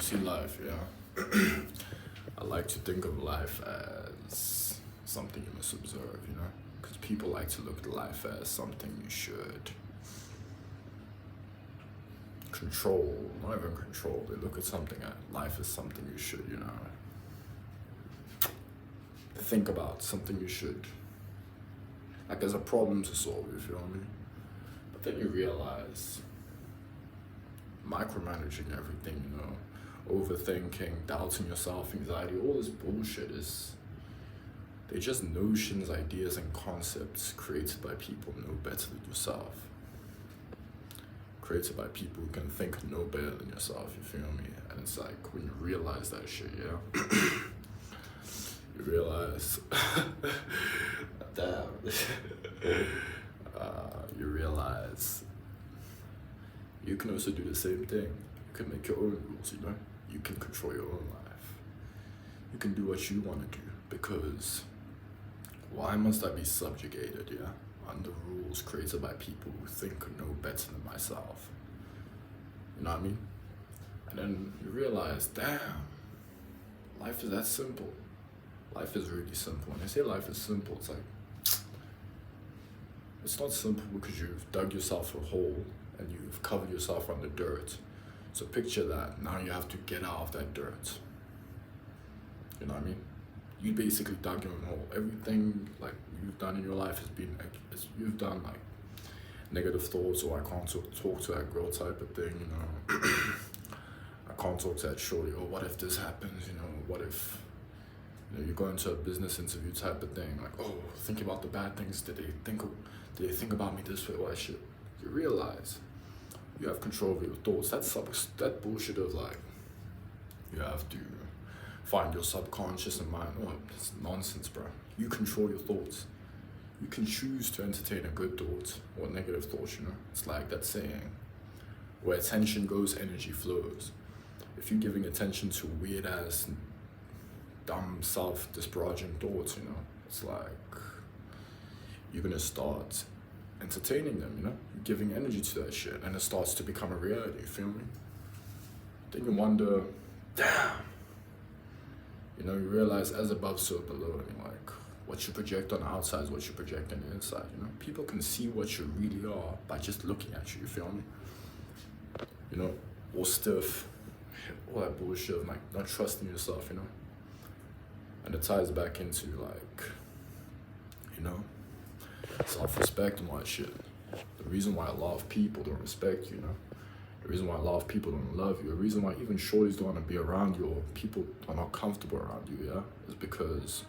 see life, yeah. I like to think of life as something you must observe, you know? Because people like to look at life as something you should control, not even control. They look at something at life as something you should, you know, think about, something you should, like there's a problem to solve, you feel me? But then you realize micromanaging everything, you know, overthinking, doubting yourself, anxiety, all this bullshit they're just notions, ideas, and concepts created by people no better than yourself. Created by people who can think no better than yourself, you feel me? And it's like, when you realize that shit, yeah? You realize, damn, you realize you can also do the same thing. You can make your own rules, you know? You can control your own life. You can do what you want to do, because why must I be subjugated, yeah, under rules created by people who think no better than myself? You know what I mean? And then you realize, damn, life is that simple. Life is really simple. When I say life is simple, it's like, it's not simple because you've dug yourself a hole and you've covered yourself under dirt. So picture that, now you have to get out of that dirt. You know what I mean? You basically dug your own hole. Everything like you've done in your life has been, you've done like negative thoughts, or I can't talk to that girl type of thing, you know. I can't talk to that shorty, or what if this happens, you know, what if, you know, you go into a business interview type of thing, like, oh, think about the bad things, did they think about me this way, or that shit. You realize you have control over your thoughts. That bullshit of like, you have to find your subconscious and mind. Oh, it's nonsense, bro. You control your thoughts. You can choose to entertain a good thought or negative thoughts, you know? It's like that saying, where attention goes, energy flows. If you're giving attention to weird ass, dumb, self-disparaging thoughts, you know, it's like, you're gonna start entertaining them, you know? You're giving energy to that shit, and it starts to become a reality, you feel me? Then you wonder, damn, you know, you realize as above, so below, and you're like, what you project on the outside is what you project on the inside, you know? People can see what you really are by just looking at you, you feel me? You know, all stiff, all that bullshit of like not trusting yourself, you know? And it ties back into like, you know, self-respect and all that shit. The reason why a lot of people don't respect you, you know? The reason why a lot of people don't love you, the reason why even shorties don't want to be around you, or people are not comfortable around you, yeah? Is because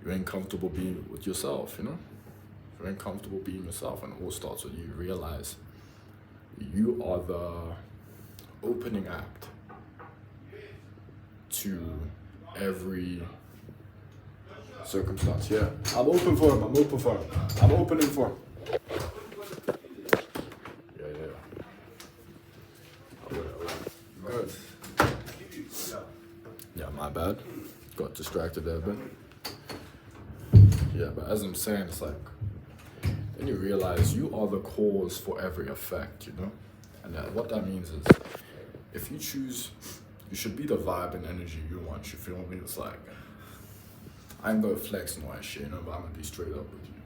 you ain't comfortable being with yourself, you know? You ain't comfortable being yourself, and it all starts with you realize you are the opening act to every circumstance. Yeah, I'm open for him. I'm open for him. I'm opening for him. Yeah. Good. Yeah, my bad. Got distracted there a bit. Yeah, but as I'm saying, it's like, then you realize you are the cause for every effect, you know? And what that means is, if you choose, you should be the vibe and energy you want, you feel me? It's like, I ain't gonna flex and all that shit, you know, but I'm gonna be straight up with you.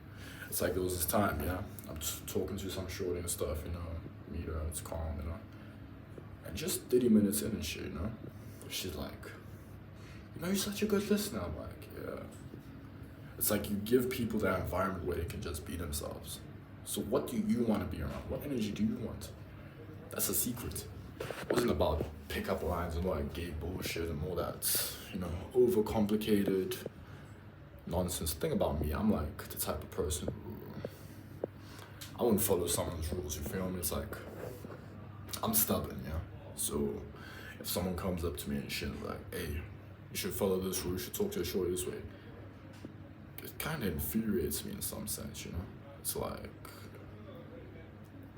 It's like there was this time, yeah, I'm just talking to some shorty and stuff, you know, meet her, it's calm, you know? And just 30 minutes in and shit, you know? She's like, you know, you're such a good listener. I'm like, yeah. It's like you give people that environment where they can just be themselves. So what do you want to be around? What energy do you want? That's a secret. It wasn't about pickup lines and all that gay bullshit and all that, you know, overcomplicated nonsense. The thing about me, I'm like the type of person who, I wouldn't follow someone's rules, you feel me? It's like, I'm stubborn, yeah? So if someone comes up to me and shit like, hey, you should follow this rule, you should talk to a shorty this way, it kind of infuriates me in some sense, you know? It's like,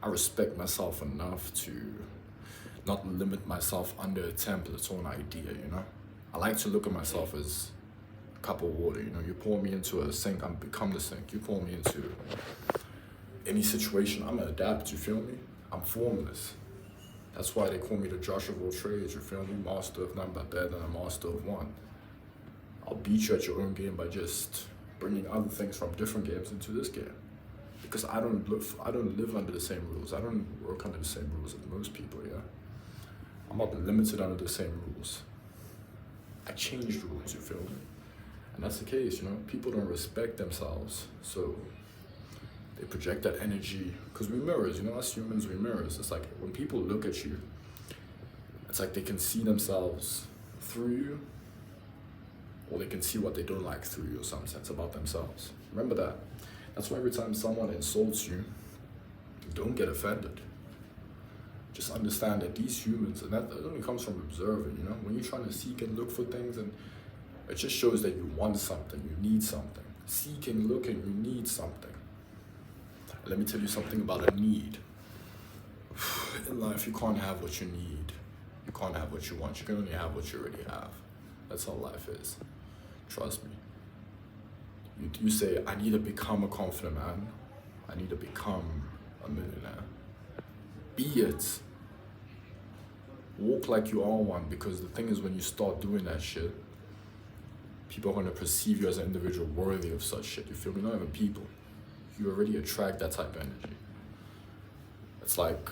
I respect myself enough to not limit myself under a template or an idea, you know? I like to look at myself as a cup of water, you know? You pour me into a sink, I'm become the sink. You pour me into any situation, I'm gonna adapt, you feel me? I'm formless. That's why they call me the Josh of all trades, you feel me? Master of none but better than a master of one. I'll beat you at your own game by just bringing other things from different games into this game. Because I don't live under the same rules. I don't work under the same rules as most people, yeah? I'm not limited under the same rules. I changed rules, you feel me? And that's the case, you know? People don't respect themselves, so they project that energy. Because we mirrors, you know, us humans, we mirrors. It's like when people look at you, it's like they can see themselves through you, or they can see what they don't like through you, or some sense about themselves. Remember that. That's why every time someone insults you, don't get offended. Just understand that these humans, and that only comes from observing, you know? When you're trying to seek and look for things, and it just shows that you want something, you need something. Seeking, looking, you need something. And let me tell you something about a need. In life, you can't have what you need. You can't have what you want. You can only have what you already have. That's how life is. Trust me. You say, I need to become a confident man. I need to become a millionaire. Be it. Walk like you are one, because the thing is, when you start doing that shit, people are going to perceive you as an individual worthy of such shit. You feel me? Not even people. You already attract that type of energy. It's like,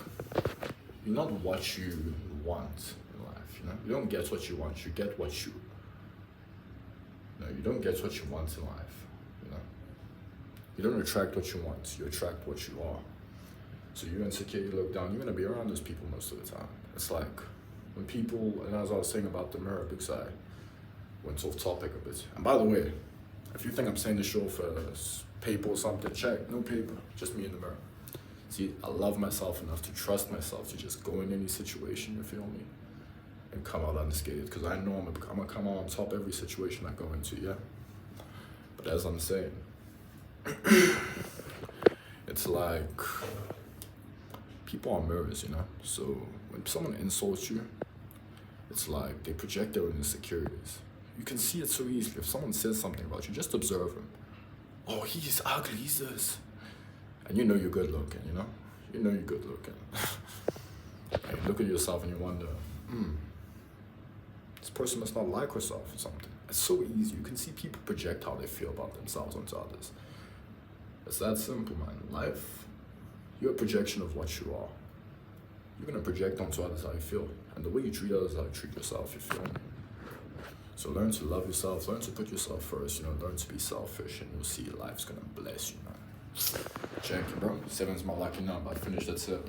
you're not what you want in life, you know? You don't get what you want, you get what you... No, you don't get what you want in life, you know? You don't attract what you want, you attract what you are. So you're insecure, you look down, you're gonna be around those people most of the time. It's like, when people, and as I was saying about the mirror, because I went off topic a bit. And by the way, if you think I'm saying this show for paper or something, check, no paper, just me in the mirror. See, I love myself enough to trust myself to just go in any situation, you feel me? And come out unscathed, because I know I'm gonna come out on top every situation I go into, yeah? But as I'm saying, it's like, people are mirrors, you know? So when someone insults you, it's like they project their own insecurities. You can see it so easily. If someone says something about you, just observe him. Oh, he's ugly, he's this. And you know you're good looking, you know? You know you're good looking. And you look at yourself and you wonder, this person must not like herself or something. It's so easy. You can see people project how they feel about themselves onto others. It's that simple, man. Life, you're a projection of what you are. You're gonna project onto others how you feel. And the way you treat others is how you treat yourself, you feel me? So learn to love yourself, learn to put yourself first, you know, learn to be selfish, and you'll see life's gonna bless you, man. Check it, bro. 7's my lucky number. I finished at 7.